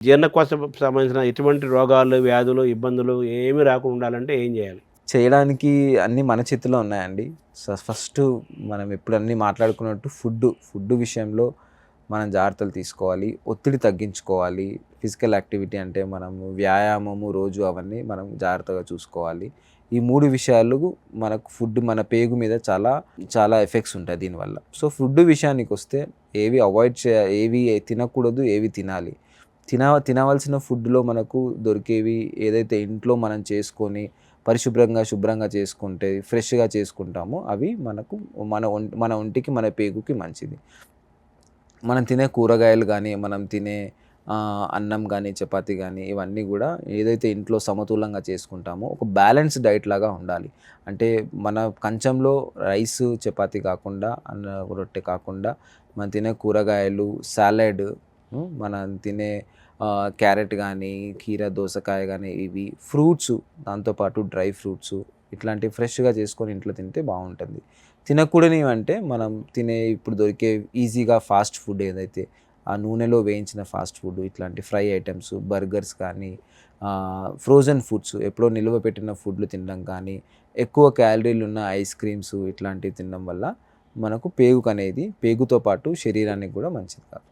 జీర్ణకోశం సంబంధించిన ఎటువంటి రోగాలు, వ్యాధులు, ఇబ్బందులు ఏమీ రాకుండా ఉండాలంటే ఏం జేయాలి? చేయడానికి అన్నీ మన చేతుల్లో ఉన్నాయండి. ఫస్టు మనం ఇప్పుడు అన్నీ మాట్లాడుకున్నట్టు ఫుడ్డు విషయంలో మనం జాగ్రత్తలు తీసుకోవాలి. ఒత్తిడి తగ్గించుకోవాలి. ఫిజికల్ యాక్టివిటీ అంటే మనము వ్యాయామము రోజు అవన్నీ మనం జాగ్రత్తగా చూసుకోవాలి. ఈ 3 విషయాలు మనకు మన పేగు మీద చాలా, చాలా ఎఫెక్ట్స్ ఉంటాయి దీనివల్ల. సో, ఫుడ్డు విషయానికొస్తే ఏవి తినకూడదు, ఏవి తినాలి. తినవలసిన ఫుడ్‌లో మనకు దొరికేవి ఏదైతే ఇంట్లో మనం చేసుకొని పరిశుభ్రంగా, శుభ్రంగా చేసుకుంటే, ఫ్రెష్‌గా చేసుకుంటామో అవి మనకు మన ఒంటికి, మన పేగుకి మంచిది. మనం తినే కూరగాయలు గానీ, మనం తినే అన్నం గానీ, చపాతీ గానీ ఇవన్నీ గూడా ఏదైతే ఇంట్లో సమతూలంగా చేసుకుంటామో ఒక బ్యాలెన్స్‌డ్ డైట్ లాగా ఉండాలి. అంటే మన కంచంలో రైసు, చపాతీ కాకుండా, రొట్టె కాకుండా మనం తినే కూరగాయలు, సాలడ్, మనం తినే క్యారెట్ గానీ, కీర దోసకాయ గానీ ఇవి ఫ్రూట్సు, దాంతో పాటు డ్రై ఫ్రూట్సు ఇట్లాంటివి ఫ్రెష్‌గా చేసుకొని ఇంట్లో తింటే బావుంటుంది. తినకూడనివంటే మనం ఇప్పుడు దొరికే ఈజీగా ఫాస్ట్ ఫుడ్ ఏదైతే ఆ నూనెలో వేయించిన ఫాస్ట్ ఫుడ్ ఇట్లాంటి ఫ్రై ఐటెమ్స్, బర్గర్స్ కానీ, ఫ్రోజన్ ఫుడ్స్ ఎప్పుడో నిలువ పెట్టిన ఫుడ్‌లు తినడం కానీ, ఎక్కువ క్యాలరీలున్న ఐస్ క్రీమ్స్ ఇట్లాంటివి తినడం వల్ల మనకు పేగుతో పాటు శరీరానికి గూడా మంచిది కాదు.